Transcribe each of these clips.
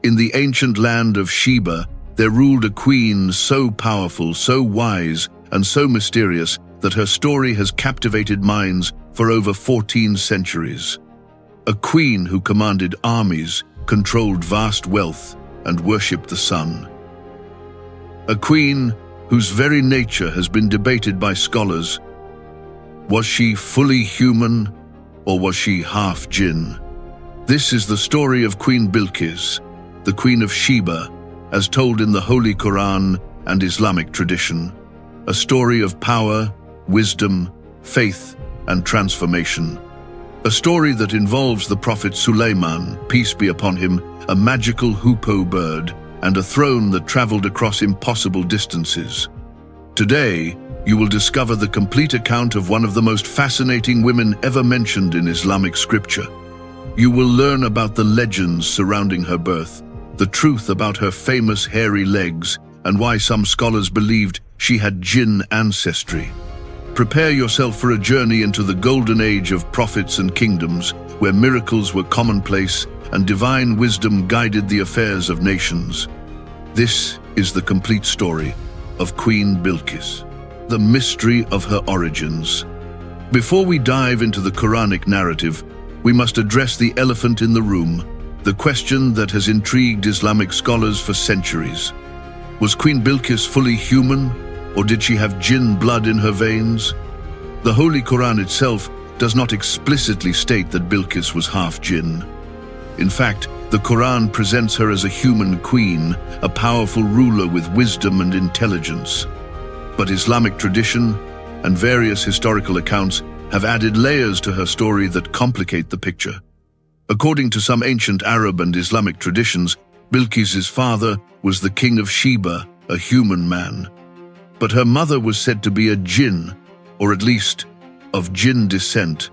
In the ancient land of Sheba, there ruled a queen so powerful, so wise, and so mysterious that her story has captivated minds for over 14 centuries. A queen who commanded armies, controlled vast wealth, and worshipped the sun. A queen whose very nature has been debated by scholars. Was she fully human, or was she half-jinn? This is the story of Queen Bilqis, the Queen of Sheba, as told in the Holy Quran and Islamic tradition. A story of power, wisdom, faith, and transformation. A story that involves the Prophet Sulaiman, peace be upon him, a magical hoopoe bird, and a throne that traveled across impossible distances. Today, you will discover the complete account of one of the most fascinating women ever mentioned in Islamic scripture. You will learn about the legends surrounding her birth, the truth about her famous hairy legs, and why some scholars believed she had jinn ancestry. Prepare yourself for a journey into the golden age of prophets and kingdoms, where miracles were commonplace and divine wisdom guided the affairs of nations. This is the complete story of Queen Bilqis, the mystery of her origins. Before we dive into the Quranic narrative, we must address the elephant in the room, the question that has intrigued Islamic scholars for centuries. Was Queen Bilqis fully human, or did she have jinn blood in her veins? The Holy Quran itself does not explicitly state that Bilqis was half jinn. In fact, the Quran presents her as a human queen, a powerful ruler with wisdom and intelligence. But Islamic tradition and various historical accounts have added layers to her story that complicate the picture. According to some ancient Arab and Islamic traditions, Bilqis's father was the king of Sheba, a human man. But her mother was said to be a jinn, or at least of jinn descent.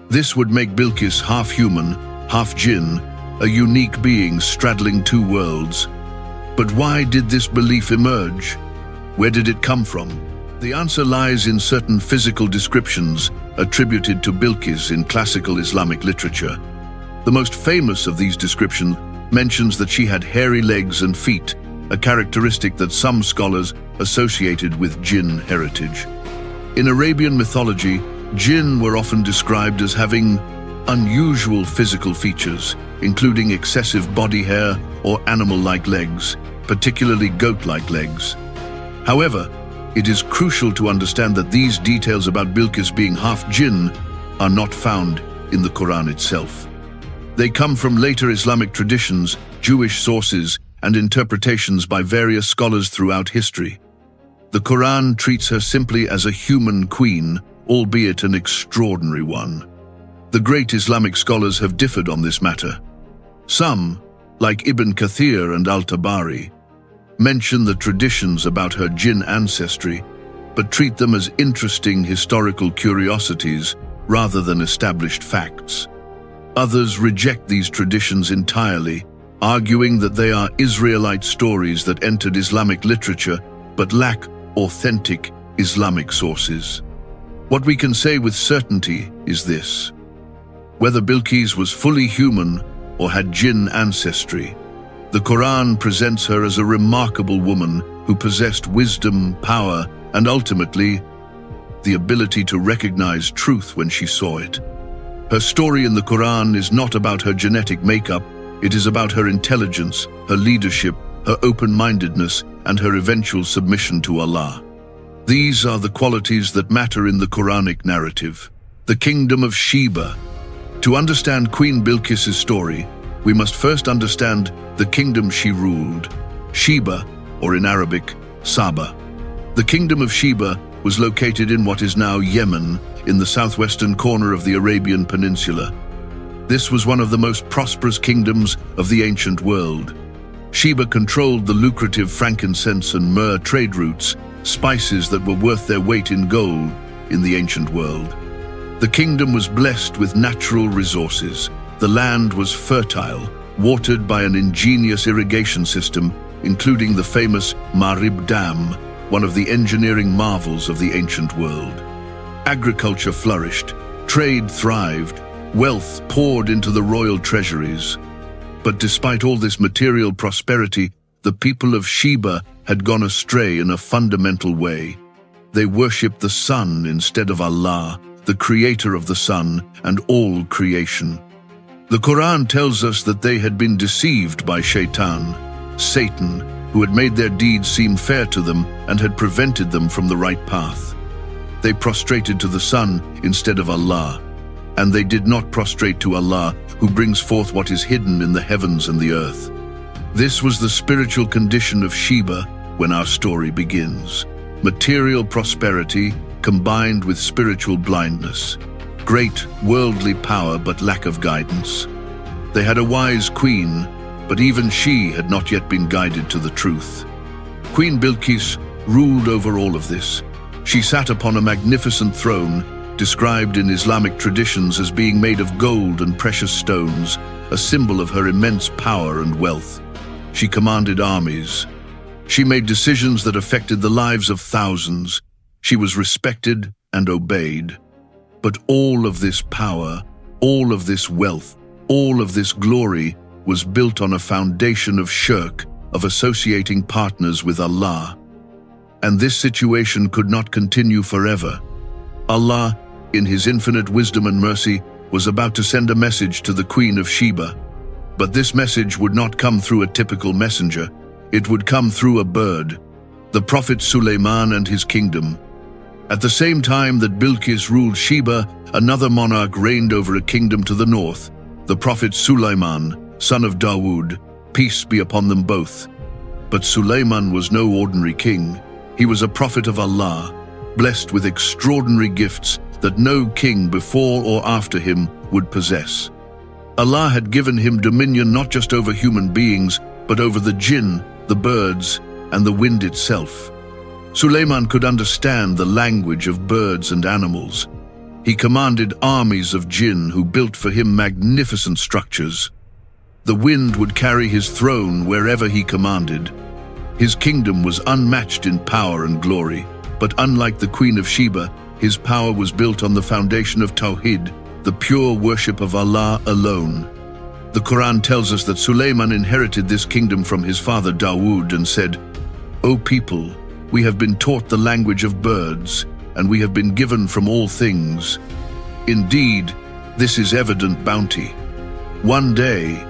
This would make Bilqis half human, half jinn, a unique being straddling two worlds. But why did this belief emerge? Where did it come from? The answer lies in certain physical descriptions attributed to Bilqis in classical Islamic literature. The most famous of these descriptions mentions that she had hairy legs and feet, a characteristic that some scholars associated with jinn heritage. In Arabian mythology, jinn were often described as having unusual physical features, including excessive body hair or animal-like legs, particularly goat-like legs. However, it is crucial to understand that these details about Bilqis being half jinn are not found in the Quran itself. They come from later Islamic traditions, Jewish sources, and interpretations by various scholars throughout history. The Quran treats her simply as a human queen, albeit an extraordinary one. The great Islamic scholars have differed on this matter. Some, like Ibn Kathir and Al-Tabari, mention the traditions about her jinn ancestry, but treat them as interesting historical curiosities rather than established facts. Others reject these traditions entirely, arguing that they are Israelite stories that entered Islamic literature but lack authentic Islamic sources. What we can say with certainty is this: whether Bilqis was fully human or had jinn ancestry, the Quran presents her as a remarkable woman who possessed wisdom, power, and ultimately, the ability to recognize truth when she saw it. Her story in the Quran is not about her genetic makeup, it is about her intelligence, her leadership, her open-mindedness, and her eventual submission to Allah. These are the qualities that matter in the Quranic narrative. The Kingdom of Sheba. To understand Queen Bilqis' story, we must first understand the kingdom she ruled, Sheba, or in Arabic, Saba. The Kingdom of Sheba was located in what is now Yemen, in the southwestern corner of the Arabian Peninsula. This was one of the most prosperous kingdoms of the ancient world. Sheba controlled the lucrative frankincense and myrrh trade routes, spices that were worth their weight in gold in the ancient world. The kingdom was blessed with natural resources. The land was fertile, watered by an ingenious irrigation system, including the famous Marib Dam, one of the engineering marvels of the ancient world. Agriculture flourished, trade thrived, wealth poured into the royal treasuries. But despite all this material prosperity, the people of Sheba had gone astray in a fundamental way. They worshipped the sun instead of Allah, the creator of the sun and all creation. The Quran tells us that they had been deceived by Shaitan, Satan, who had made their deeds seem fair to them and had prevented them from the right path. They prostrated to the sun instead of Allah, and they did not prostrate to Allah, who brings forth what is hidden in the heavens and the earth. This was the spiritual condition of Sheba when our story begins. Material prosperity combined with spiritual blindness. Great worldly power but lack of guidance. They had a wise queen, but even she had not yet been guided to the truth. Queen Bilqis ruled over all of this. She sat upon a magnificent throne, described in Islamic traditions as being made of gold and precious stones, a symbol of her immense power and wealth. She commanded armies. She made decisions that affected the lives of thousands. She was respected and obeyed. But all of this power, all of this wealth, all of this glory was built on a foundation of shirk, of associating partners with Allah. And this situation could not continue forever. Allah, in His infinite wisdom and mercy, was about to send a message to the Queen of Sheba. But this message would not come through a typical messenger. It would come through a bird, the Prophet Sulaiman and his kingdom. At the same time that Bilqis ruled Sheba, another monarch reigned over a kingdom to the north, the Prophet Sulaiman, son of Dawood, peace be upon them both. But Sulaiman was no ordinary king. He was a prophet of Allah, blessed with extraordinary gifts that no king before or after him would possess. Allah had given him dominion not just over human beings, but over the jinn, the birds, and the wind itself. Sulaiman could understand the language of birds and animals. He commanded armies of jinn who built for him magnificent structures. The wind would carry his throne wherever he commanded. His kingdom was unmatched in power and glory, but unlike the Queen of Sheba, his power was built on the foundation of Tawhid, the pure worship of Allah alone. The Quran tells us that Sulaiman inherited this kingdom from his father Dawood and said, "O people, we have been taught the language of birds, and we have been given from all things. Indeed, this is evident bounty." One day,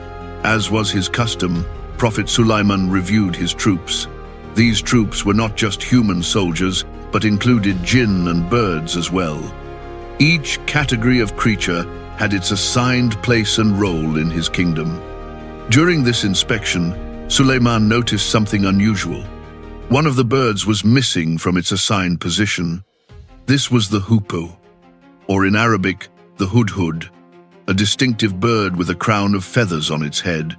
as was his custom, Prophet Sulaiman reviewed his troops. These troops were not just human soldiers, but included jinn and birds as well. Each category of creature had its assigned place and role in his kingdom. During this inspection, Sulaiman noticed something unusual. One of the birds was missing from its assigned position. This was the hoopoe, or in Arabic, the hudhud, a distinctive bird with a crown of feathers on its head.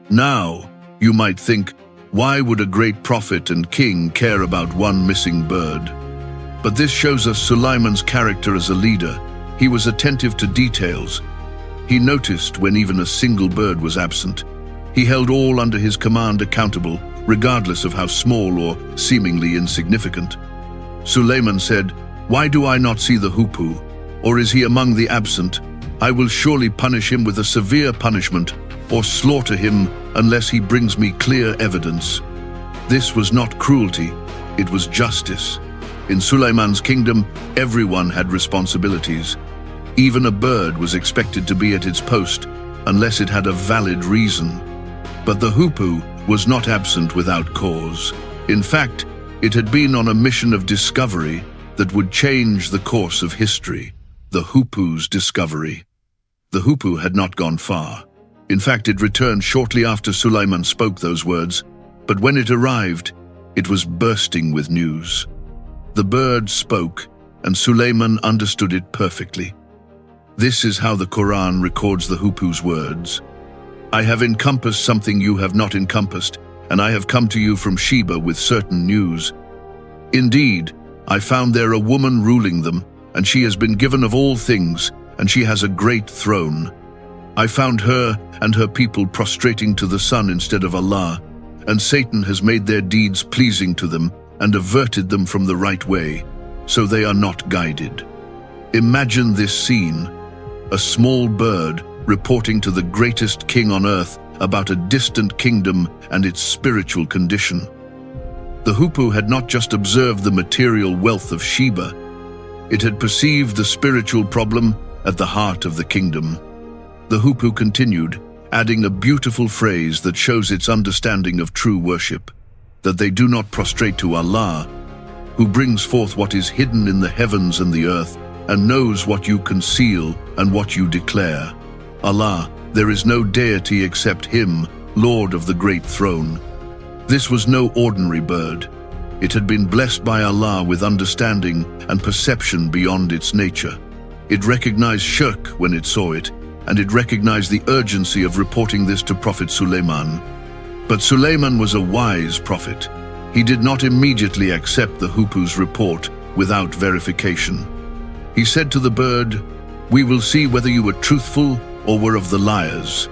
Now, you might think, why would a great prophet and king care about one missing bird? But this shows us Sulaiman's character as a leader. He was attentive to details. He noticed when even a single bird was absent. He held all under his command accountable, regardless of how small or seemingly insignificant. Sulaiman said, "Why do I not see the hoopoe? Or is he among the absent? I will surely punish him with a severe punishment, or slaughter him unless he brings me clear evidence." This was not cruelty, it was justice. In Sulaiman's kingdom, everyone had responsibilities. Even a bird was expected to be at its post, unless it had a valid reason. But the hoopoe was not absent without cause. In fact, it had been on a mission of discovery that would change the course of history. The hoopoe's discovery. The hoopoe had not gone far. In fact, it returned shortly after Sulaiman spoke those words, but when it arrived, it was bursting with news. The bird spoke, and Sulaiman understood it perfectly. This is how the Quran records the hoopoe's words. "I have encompassed something you have not encompassed, and I have come to you from Sheba with certain news. Indeed, I found there a woman ruling them, and she has been given of all things, and she has a great throne. I found her and her people prostrating to the sun instead of Allah, and Satan has made their deeds pleasing to them and averted them from the right way, so they are not guided." Imagine this scene, a small bird reporting to the greatest king on earth about a distant kingdom and its spiritual condition. The Hoopoe had not just observed the material wealth of Sheba, it had perceived the spiritual problem at the heart of the kingdom. The Hoopoe continued, adding a beautiful phrase that shows its understanding of true worship, that they do not prostrate to Allah, who brings forth what is hidden in the heavens and the earth, and knows what you conceal and what you declare. Allah, there is no deity except Him, Lord of the great throne. This was no ordinary bird. It had been blessed by Allah with understanding and perception beyond its nature. It recognized shirk when it saw it, and it recognized the urgency of reporting this to Prophet Sulaiman. But Sulaiman was a wise prophet. He did not immediately accept the Hoopoe's report without verification. He said to the bird, "We will see whether you were truthful or were of the liars."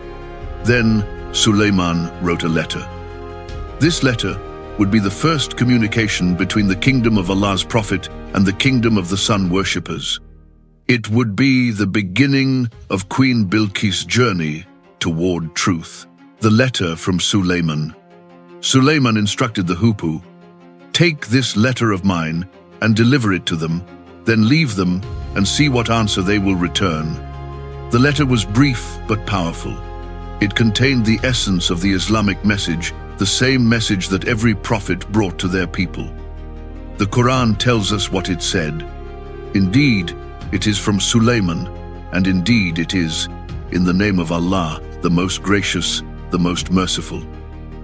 Then Sulaiman wrote a letter. This letter would be the first communication between the kingdom of Allah's prophet and the kingdom of the sun worshippers. It would be the beginning of Queen Bilqis' journey toward truth. The letter from Sulaiman. Sulaiman instructed the Hoopoe, "Take this letter of mine and deliver it to them, then leave them and see what answer they will return." The letter was brief but powerful. It contained the essence of the Islamic message, the same message that every prophet brought to their people. The Quran tells us what it said. Indeed, it is from Sulaiman, and indeed it is, in the name of Allah, the most gracious, the most merciful.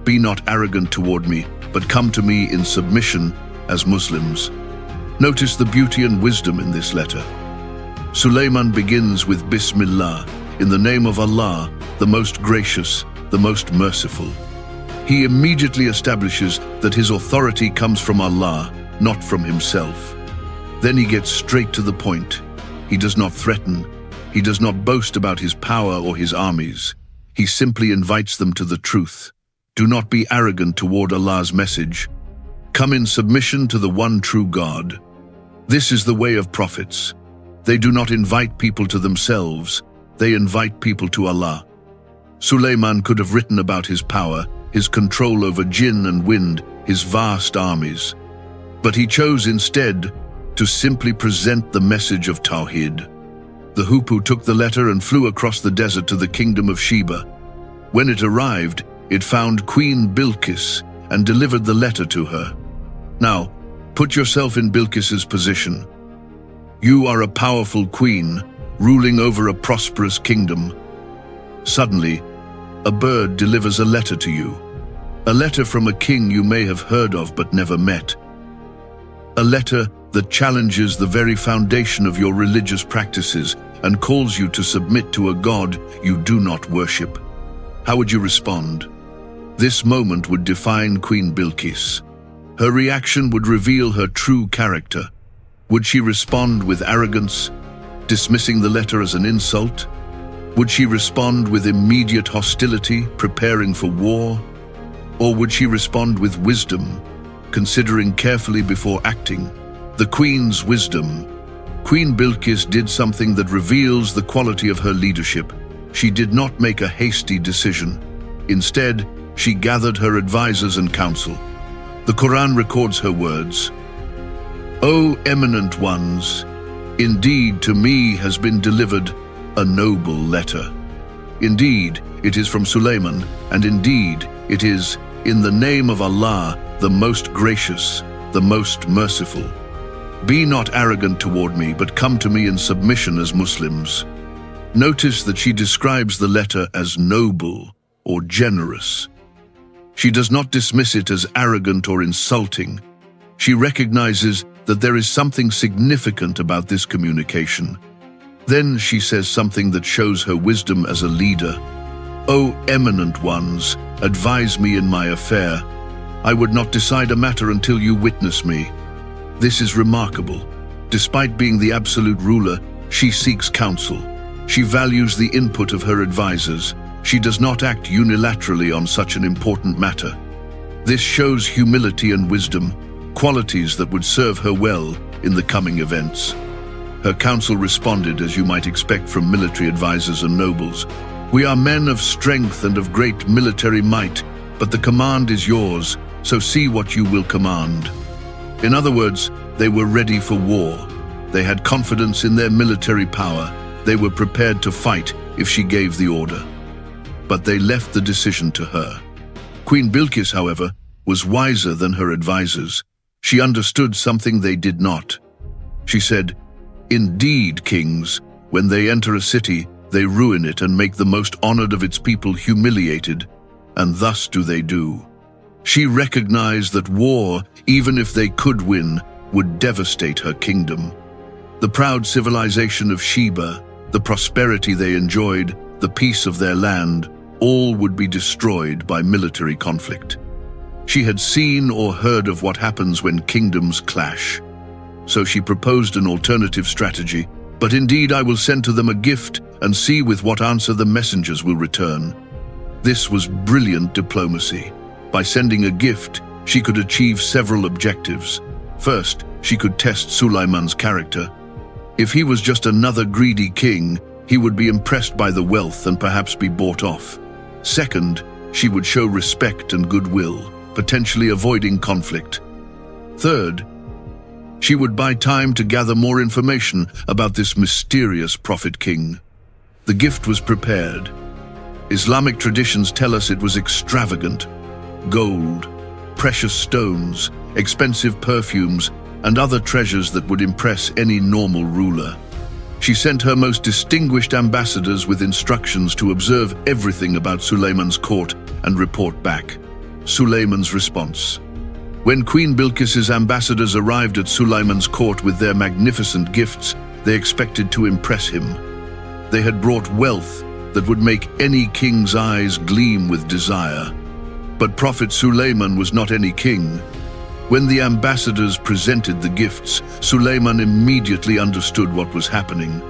Be not arrogant toward me, but come to me in submission as Muslims. Notice the beauty and wisdom in this letter. Sulaiman begins with Bismillah, in the name of Allah, the most gracious, the most merciful. He immediately establishes that his authority comes from Allah, not from himself. Then he gets straight to the point. He does not threaten. He does not boast about his power or his armies. He simply invites them to the truth. Do not be arrogant toward Allah's message. Come in submission to the one true God. This is the way of prophets. They do not invite people to themselves. They invite people to Allah. Sulaiman could have written about his power, his control over jinn and wind, his vast armies. But he chose instead to simply present the message of Tawhid. The Hoopoe took the letter and flew across the desert to the kingdom of Sheba. When it arrived, it found Queen Bilqis and delivered the letter to her. Now, put yourself in Bilqis's position. You are a powerful queen, ruling over a prosperous kingdom. Suddenly, a bird delivers a letter to you. A letter from a king you may have heard of but never met. A letter that challenges the very foundation of your religious practices and calls you to submit to a God you do not worship. How would you respond? This moment would define Queen Bilqis. Her reaction would reveal her true character. Would she respond with arrogance, dismissing the letter as an insult? Would she respond with immediate hostility, preparing for war? Or would she respond with wisdom, considering carefully before acting? The Queen's wisdom. Queen Bilqis did something that reveals the quality of her leadership. She did not make a hasty decision. Instead, she gathered her advisors and counsel. The Quran records her words, "O eminent ones, indeed to me has been delivered a noble letter. Indeed, it is from Sulaiman, and indeed, it is in the name of Allah, the most gracious, the most merciful. Be not arrogant toward me, but come to me in submission as Muslims." Notice that she describes the letter as noble or generous. She does not dismiss it as arrogant or insulting. She recognizes that there is something significant about this communication. Then she says something that shows her wisdom as a leader. "O eminent ones, advise me in my affair. I would not decide a matter until you witness me." This is remarkable. Despite being the absolute ruler, she seeks counsel. She values the input of her advisors. She does not act unilaterally on such an important matter. This shows humility and wisdom, qualities that would serve her well in the coming events. Her counsel responded as you might expect from military advisors and nobles, "We are men of strength and of great military might, but the command is yours, so see what you will command." In other words, they were ready for war. They had confidence in their military power. They were prepared to fight if she gave the order. But they left the decision to her. Queen Bilqis, however, was wiser than her advisors. She understood something they did not. She said, "Indeed, kings, when they enter a city, they ruin it and make the most honored of its people humiliated, and thus do they do." She recognized that war, even if they could win, would devastate her kingdom. The proud civilization of Sheba, the prosperity they enjoyed, the peace of their land, all would be destroyed by military conflict. She had seen or heard of what happens when kingdoms clash. So she proposed an alternative strategy. "But indeed I will send to them a gift and see with what answer the messengers will return." This was brilliant diplomacy. By sending a gift, she could achieve several objectives. First, she could test Sulaiman's character. If he was just another greedy king, he would be impressed by the wealth and perhaps be bought off. Second, she would show respect and goodwill, potentially avoiding conflict. Third, she would buy time to gather more information about this mysterious prophet king. The gift was prepared. Islamic traditions tell us it was extravagant. Gold, precious stones, expensive perfumes, and other treasures that would impress any normal ruler. She sent her most distinguished ambassadors with instructions to observe everything about Sulaiman's court and report back. Sulaiman's response. When Queen Bilqis's ambassadors arrived at Sulaiman's court with their magnificent gifts, they expected to impress him. They had brought wealth that would make any king's eyes gleam with desire. But Prophet Sulaiman was not any king. When the ambassadors presented the gifts, Sulaiman immediately understood what was happening.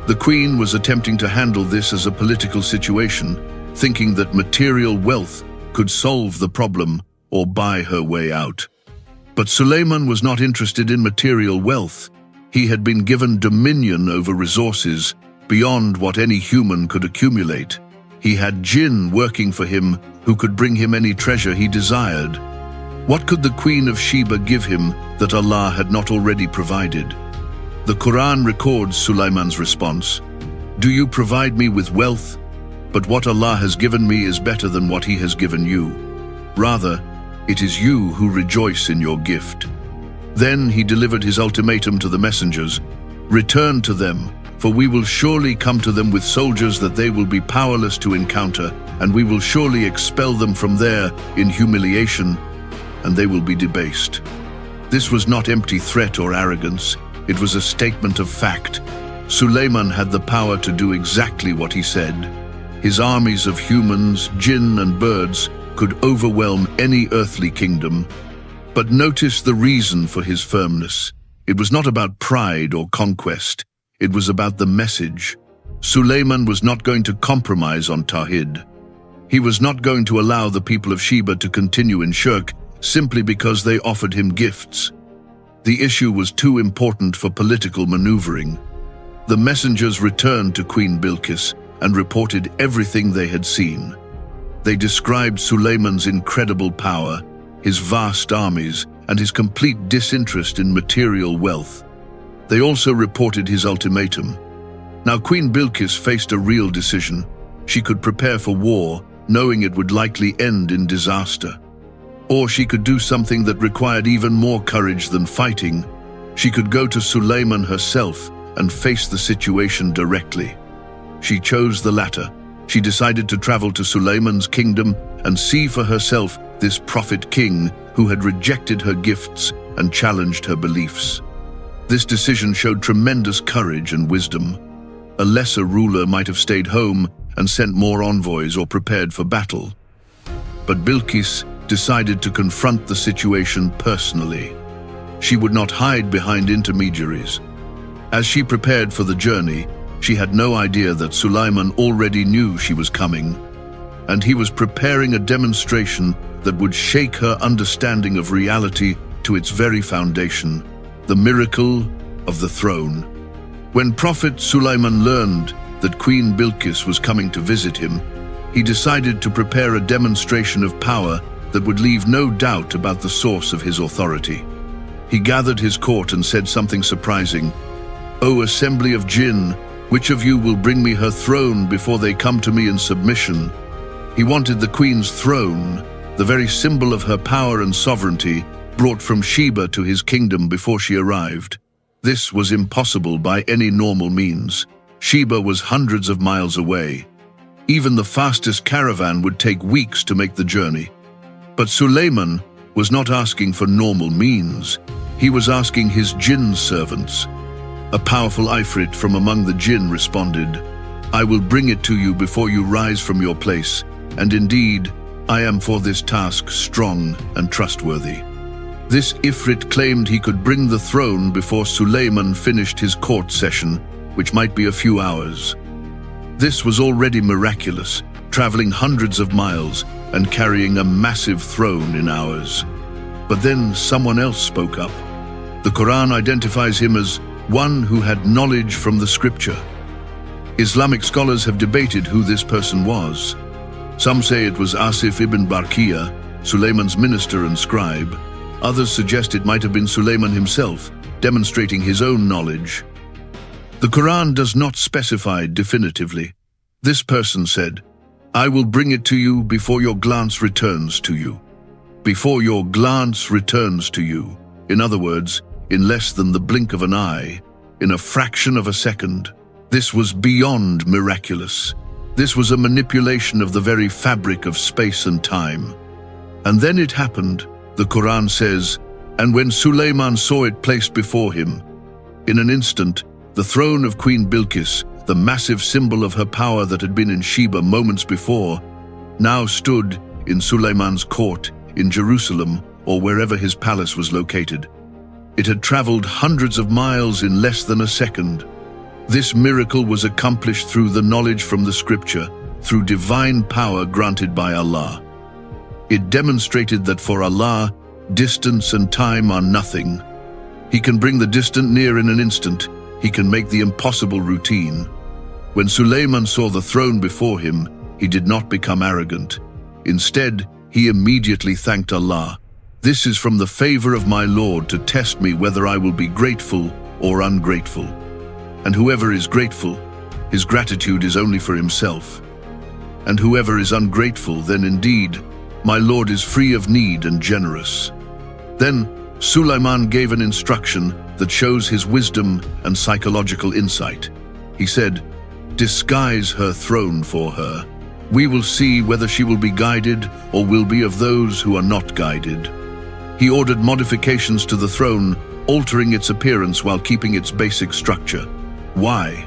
The queen was attempting to handle this as a political situation, thinking that material wealth could solve the problem or buy her way out. But Sulaiman was not interested in material wealth. He had been given dominion over resources beyond what any human could accumulate. He had jinn working for him who could bring him any treasure he desired. What could the Queen of Sheba give him that Allah had not already provided? The Quran records Sulaiman's response, "Do you provide me with wealth? But what Allah has given me is better than what He has given you. Rather, it is you who rejoice in your gift." Then he delivered his ultimatum to the messengers, "Return to them, for we will surely come to them with soldiers that they will be powerless to encounter, and we will surely expel them from there in humiliation, and they will be debased." This was not empty threat or arrogance. It was a statement of fact. Sulaiman had the power to do exactly what he said. His armies of humans, jinn, and birds could overwhelm any earthly kingdom. But notice the reason for his firmness. It was not about pride or conquest. It was about the message. Sulaiman was not going to compromise on Tawhid. He was not going to allow the people of Sheba to continue in shirk simply because they offered him gifts. The issue was too important for political maneuvering. The messengers returned to Queen Bilqis and reported everything they had seen. They described Sulaiman's incredible power, his vast armies, and his complete disinterest in material wealth. They also reported his ultimatum. Now Queen Bilqis faced a real decision. She could prepare for war, knowing it would likely end in disaster. Or she could do something that required even more courage than fighting. She could go to Sulaiman herself and face the situation directly. She chose the latter. She decided to travel to Sulaiman's kingdom and see for herself this prophet king who had rejected her gifts and challenged her beliefs. This decision showed tremendous courage and wisdom. A lesser ruler might have stayed home and sent more envoys or prepared for battle. But Bilqis decided to confront the situation personally. She would not hide behind intermediaries. As she prepared for the journey, she had no idea that Sulaiman already knew she was coming, and he was preparing a demonstration that would shake her understanding of reality to its very foundation, the miracle of the throne. When Prophet Sulaiman learned that Queen Bilqis was coming to visit him, he decided to prepare a demonstration of power that would leave no doubt about the source of his authority. He gathered his court and said something surprising. "O assembly of jinn, which of you will bring me her throne before they come to me in submission?" He wanted the queen's throne, the very symbol of her power and sovereignty, brought from Sheba to his kingdom before she arrived. This was impossible by any normal means. Sheba was hundreds of miles away. Even the fastest caravan would take weeks to make the journey. But Sulaiman was not asking for normal means. He was asking his jinn servants. A powerful ifrit from among the jinn responded, "I will bring it to you before you rise from your place, and indeed, I am for this task strong and trustworthy." This ifrit claimed he could bring the throne before Sulaiman finished his court session, which might be a few hours. This was already miraculous, traveling hundreds of miles and carrying a massive throne in hours. But then someone else spoke up. The Quran identifies him as one who had knowledge from the scripture. Islamic scholars have debated who this person was. Some say it was Asif ibn Barkiya, Sulaiman's minister and scribe. Others suggest it might have been Sulaiman himself, demonstrating his own knowledge. The Quran does not specify definitively. This person said, "I will bring it to you before your glance returns to you." Before your glance returns to you. In other words, in less than the blink of an eye, in a fraction of a second. This was beyond miraculous. This was a manipulation of the very fabric of space and time. And then it happened, the Quran says, "And when Sulaiman saw it placed before him, in an instant, the throne of Queen Bilqis, the massive symbol of her power that had been in Sheba moments before, now stood in Sulaiman's court in Jerusalem or wherever his palace was located. It had traveled hundreds of miles in less than a second. This miracle was accomplished through the knowledge from the scripture, through divine power granted by Allah. It demonstrated that for Allah, distance and time are nothing. He can bring the distant near in an instant. He can make the impossible routine. When Sulaiman saw the throne before him, he did not become arrogant. Instead, he immediately thanked Allah. "This is from the favor of my Lord to test me whether I will be grateful or ungrateful. And whoever is grateful, his gratitude is only for himself. And whoever is ungrateful, then indeed, my Lord is free of need and generous." Then Sulaiman gave an instruction that shows his wisdom and psychological insight. He said, "Disguise her throne for her. We will see whether she will be guided or will be of those who are not guided." He ordered modifications to the throne, altering its appearance while keeping its basic structure. Why?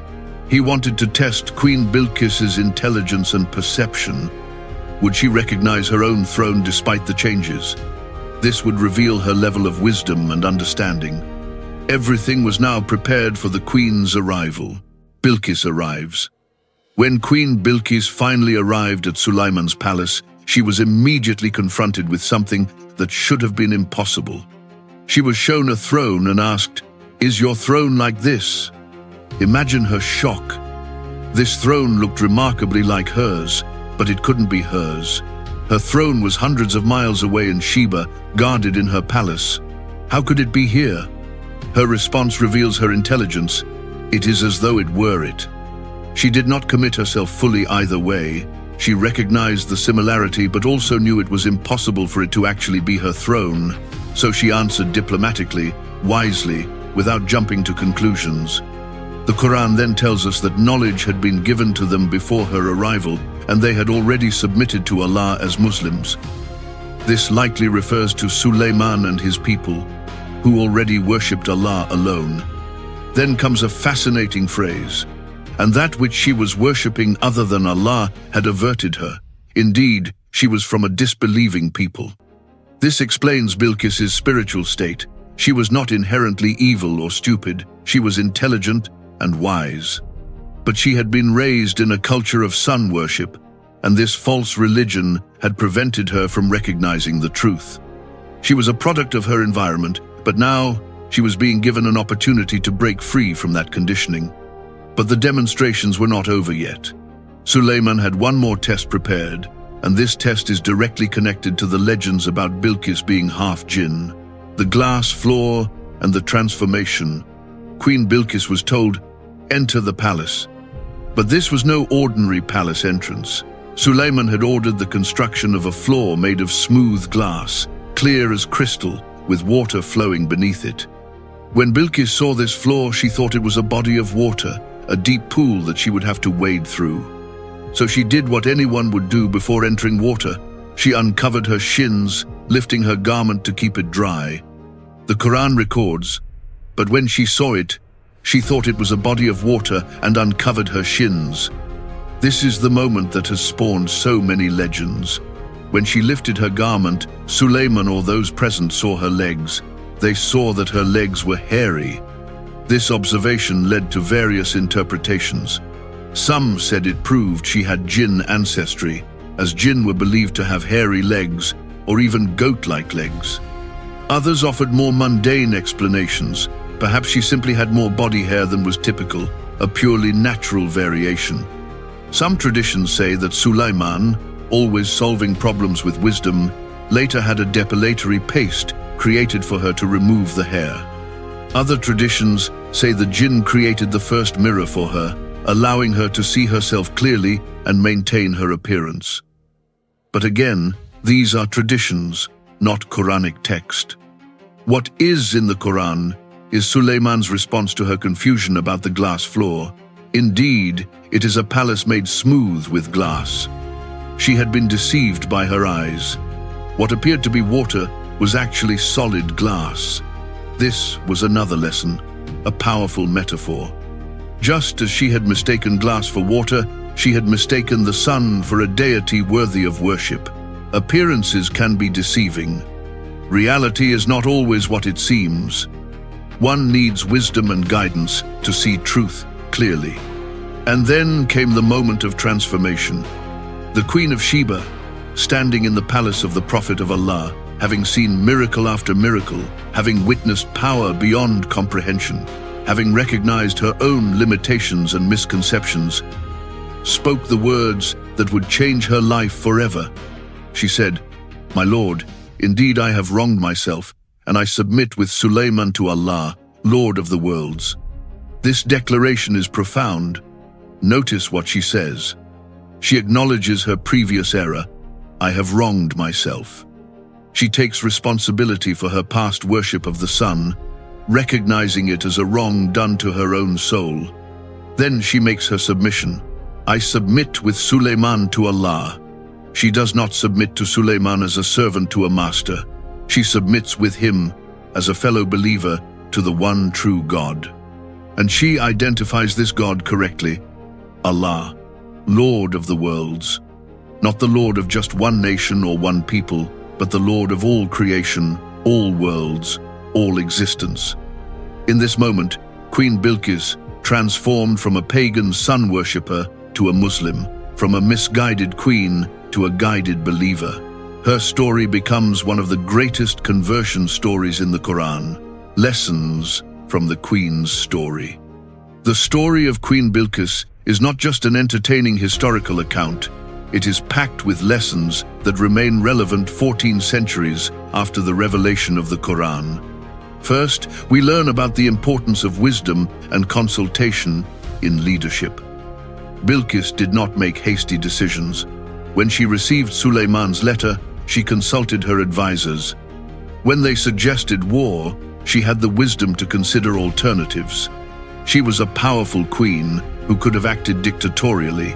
He wanted to test Queen Bilqis's intelligence and perception. Would she recognize her own throne despite the changes? This would reveal her level of wisdom and understanding. Everything was now prepared for the queen's arrival. Bilqis arrives. When Queen Bilqis finally arrived at Sulaiman's palace, she was immediately confronted with something that should have been impossible. She was shown a throne and asked, "Is your throne like this?" Imagine her shock. This throne looked remarkably like hers, but it couldn't be hers. Her throne was hundreds of miles away in Sheba, guarded in her palace. How could it be here? Her response reveals her intelligence. It is as though it were it. She did not commit herself fully either way. She recognized the similarity but also knew it was impossible for it to actually be her throne. So she answered diplomatically, wisely, without jumping to conclusions. The Quran then tells us that knowledge had been given to them before her arrival, and they had already submitted to Allah as Muslims. This likely refers to Sulaiman and his people, who already worshipped Allah alone. Then comes a fascinating phrase, "And that which she was worshipping other than Allah had averted her. Indeed, she was from a disbelieving people." This explains Bilqis's spiritual state. She was not inherently evil or stupid. She was intelligent and wise. But she had been raised in a culture of sun worship, and this false religion had prevented her from recognizing the truth. She was a product of her environment, but now she was being given an opportunity to break free from that conditioning. But the demonstrations were not over yet. Sulaiman had one more test prepared, and this test is directly connected to the legends about Bilqis being half-jinn, the glass floor, and the transformation. Queen Bilqis was told, "Enter the palace." But this was no ordinary palace entrance. Sulaiman had ordered the construction of a floor made of smooth glass, clear as crystal, with water flowing beneath it. When Bilqis saw this floor, she thought it was a body of water, a deep pool that she would have to wade through. So she did what anyone would do before entering water. She uncovered her shins, lifting her garment to keep it dry. The Quran records, "But when she saw it, she thought it was a body of water and uncovered her shins." This is the moment that has spawned so many legends. When she lifted her garment, Sulaiman or those present saw her legs. They saw that her legs were hairy. This observation led to various interpretations. Some said it proved she had jinn ancestry, as jinn were believed to have hairy legs or even goat-like legs. Others offered more mundane explanations. Perhaps she simply had more body hair than was typical, a purely natural variation. Some traditions say that Sulaiman, always solving problems with wisdom, later had a depilatory paste created for her to remove the hair. Other traditions say the jinn created the first mirror for her, allowing her to see herself clearly and maintain her appearance. But again, these are traditions, not Quranic text. What is in the Quran is Sulaiman's response to her confusion about the glass floor. Indeed, it is a palace made smooth with glass. She had been deceived by her eyes. What appeared to be water was actually solid glass. This was another lesson, a powerful metaphor. Just as she had mistaken glass for water, she had mistaken the sun for a deity worthy of worship. Appearances can be deceiving. Reality is not always what it seems. One needs wisdom and guidance to see truth clearly. And then came the moment of transformation. The Queen of Sheba, standing in the palace of the Prophet of Allah, having seen miracle after miracle, having witnessed power beyond comprehension, having recognized her own limitations and misconceptions, spoke the words that would change her life forever. She said, "My Lord, indeed I have wronged myself, and I submit with Sulaiman to Allah, Lord of the worlds." This declaration is profound. Notice what she says. She acknowledges her previous error. "I have wronged myself." She takes responsibility for her past worship of the sun, recognizing it as a wrong done to her own soul. Then she makes her submission. "I submit with Sulaiman to Allah." She does not submit to Sulaiman as a servant to a master. She submits with him as a fellow believer to the one true God. And she identifies this God correctly: Allah, Lord of the worlds. Not the Lord of just one nation or one people, but the Lord of all creation, all worlds, all existence. In this moment, Queen Bilqis transformed from a pagan sun worshipper to a Muslim, from a misguided queen to a guided believer. Her story becomes one of the greatest conversion stories in the Quran. Lessons from the Queen's story. The story of Queen Bilqis is not just an entertaining historical account. It is packed with lessons that remain relevant 14 centuries after the revelation of the Quran. First, we learn about the importance of wisdom and consultation in leadership. Bilqis did not make hasty decisions. When she received Sulaiman's letter, she consulted her advisors. When they suggested war, she had the wisdom to consider alternatives. She was a powerful queen who could have acted dictatorially,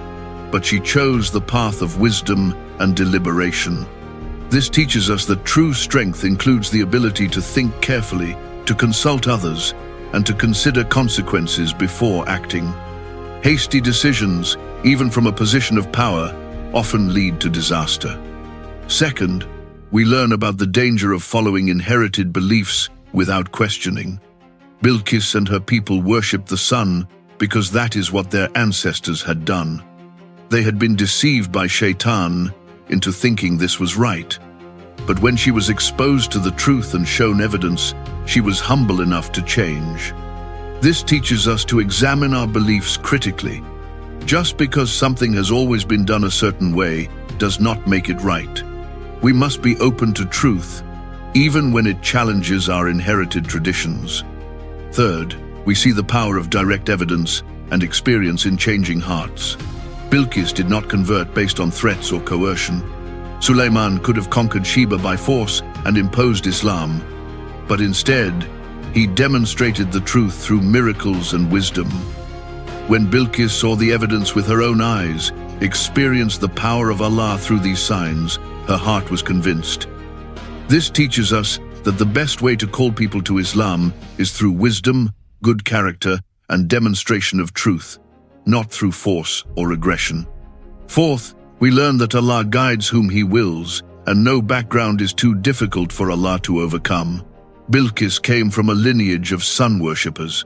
but she chose the path of wisdom and deliberation. This teaches us that true strength includes the ability to think carefully, to consult others, and to consider consequences before acting. Hasty decisions, even from a position of power, often lead to disaster. Second, we learn about the danger of following inherited beliefs without questioning. Bilqis and her people worshipped the sun because that is what their ancestors had done. They had been deceived by Shaitan into thinking this was right. But when she was exposed to the truth and shown evidence, she was humble enough to change. This teaches us to examine our beliefs critically. Just because something has always been done a certain way does not make it right. We must be open to truth, even when it challenges our inherited traditions. Third, we see the power of direct evidence and experience in changing hearts. Bilqis did not convert based on threats or coercion. Sulaiman could have conquered Sheba by force and imposed Islam, but instead, he demonstrated the truth through miracles and wisdom. When Bilqis saw the evidence with her own eyes, experienced the power of Allah through these signs, her heart was convinced. This teaches us that the best way to call people to Islam is through wisdom, good character, and demonstration of truth, not through force or aggression. Fourth, we learn that Allah guides whom He wills, and no background is too difficult for Allah to overcome. Bilqis came from a lineage of sun worshippers.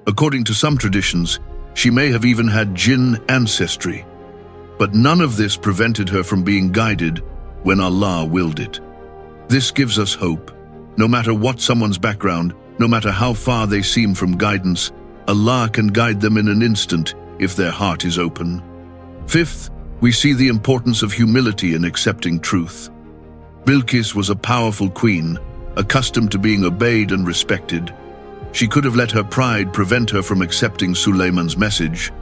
According to some traditions, she may have even had jinn ancestry. But none of this prevented her from being guided when Allah willed it. This gives us hope. No matter what someone's background, no matter how far they seem from guidance, Allah can guide them in an instant if their heart is open. Fifth, we see the importance of humility in accepting truth. Bilqis was a powerful queen, accustomed to being obeyed and respected. She could have let her pride prevent her from accepting Sulaiman's message.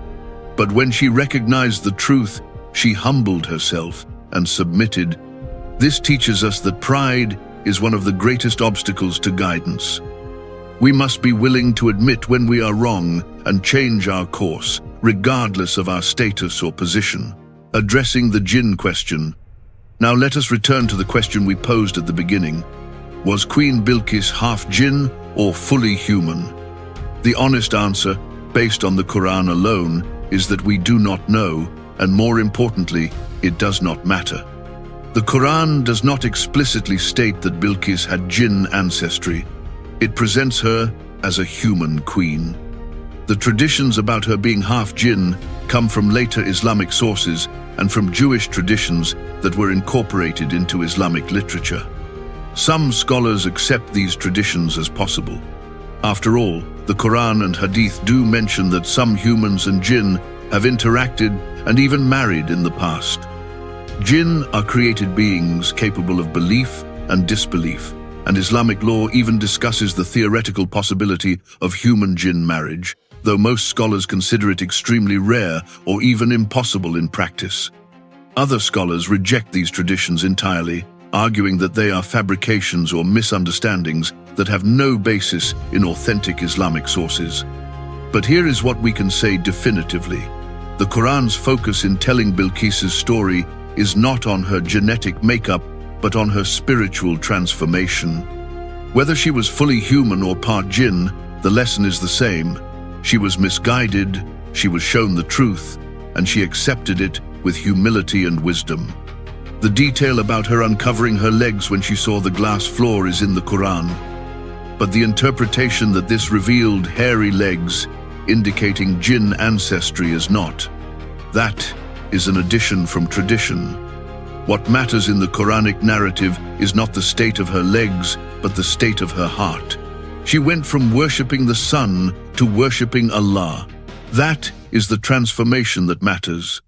But when she recognized the truth, she humbled herself and submitted. This teaches us that pride is one of the greatest obstacles to guidance. We must be willing to admit when we are wrong and change our course, regardless of our status or position. Addressing the jinn question. Now let us return to the question we posed at the beginning. Was Queen Bilqis half jinn or fully human? The honest answer, based on the Quran alone, is that we do not know, and more importantly, it does not matter. The Quran does not explicitly state that Bilqis had jinn ancestry. It presents her as a human queen. The traditions about her being half jinn come from later Islamic sources and from Jewish traditions that were incorporated into Islamic literature. Some scholars accept these traditions as possible. After all, the Quran and Hadith do mention that some humans and jinn have interacted and even married in the past. Jinn are created beings capable of belief and disbelief, and Islamic law even discusses the theoretical possibility of human-jinn marriage, though most scholars consider it extremely rare or even impossible in practice. Other scholars reject these traditions entirely, arguing that they are fabrications or misunderstandings that have no basis in authentic Islamic sources. But here is what we can say definitively. The Quran's focus in telling Bilqis's story is not on her genetic makeup, but on her spiritual transformation. Whether she was fully human or part jinn, the lesson is the same. She was misguided, she was shown the truth, and she accepted it with humility and wisdom. The detail about her uncovering her legs when she saw the glass floor is in the Quran, but the interpretation that this revealed hairy legs, indicating jinn ancestry, is not. That is an addition from tradition. What matters in the Quranic narrative is not the state of her legs, but the state of her heart. She went from worshipping the sun to worshipping Allah. That is the transformation that matters.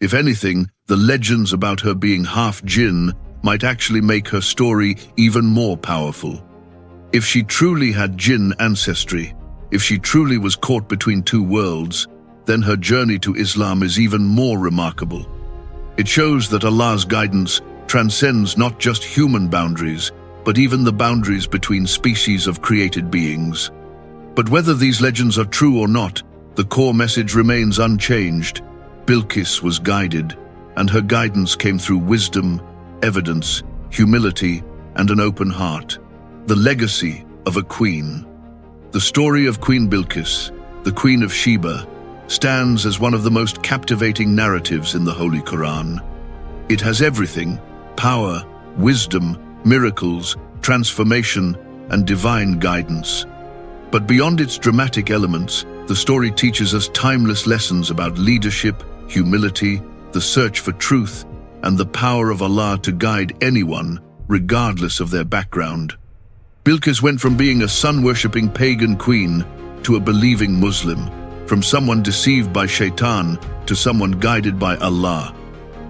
If anything, the legends about her being half jinn might actually make her story even more powerful. If she truly had jinn ancestry, if she truly was caught between two worlds, then her journey to Islam is even more remarkable. It shows that Allah's guidance transcends not just human boundaries, but even the boundaries between species of created beings. But whether these legends are true or not, the core message remains unchanged. Bilqis was guided, and her guidance came through wisdom, evidence, humility, and an open heart. The legacy of a queen. The story of Queen Bilqis, the Queen of Sheba, stands as one of the most captivating narratives in the Holy Quran. It has everything: power, wisdom, miracles, transformation, and divine guidance. But beyond its dramatic elements, the story teaches us timeless lessons about leadership, humility, the search for truth, and the power of Allah to guide anyone, regardless of their background. Bilqis went from being a sun-worshipping pagan queen to a believing Muslim, from someone deceived by Shaitan to someone guided by Allah.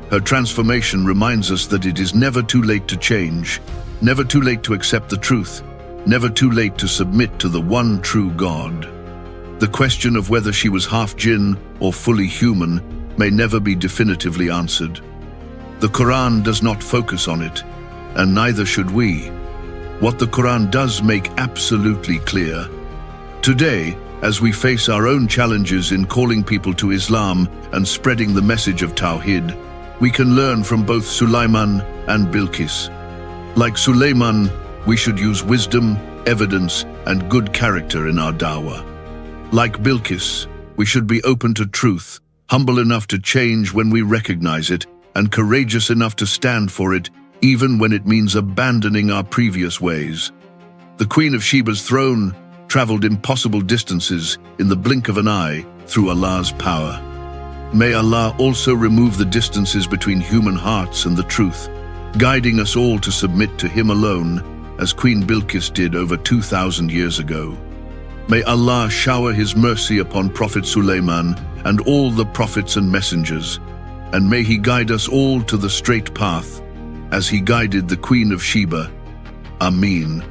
Her transformation reminds us that it is never too late to change, never too late to accept the truth, never too late to submit to the one true God. The question of whether she was half jinn or fully human may never be definitively answered. The Quran does not focus on it, and neither should we. What the Quran does make absolutely clear: today, as we face our own challenges in calling people to Islam and spreading the message of Tawhid, we can learn from both Sulaiman and Bilqis. Like Sulaiman, we should use wisdom, evidence, and good character in our da'wah. Like Bilqis, we should be open to truth, humble enough to change when we recognize it, and courageous enough to stand for it, even when it means abandoning our previous ways. The Queen of Sheba's throne traveled impossible distances in the blink of an eye through Allah's power. May Allah also remove the distances between human hearts and the truth, guiding us all to submit to Him alone, as Queen Bilqis did over 2,000 years ago. May Allah shower His mercy upon Prophet Sulaiman and all the prophets and messengers, and may He guide us all to the straight path, as He guided the Queen of Sheba. Ameen.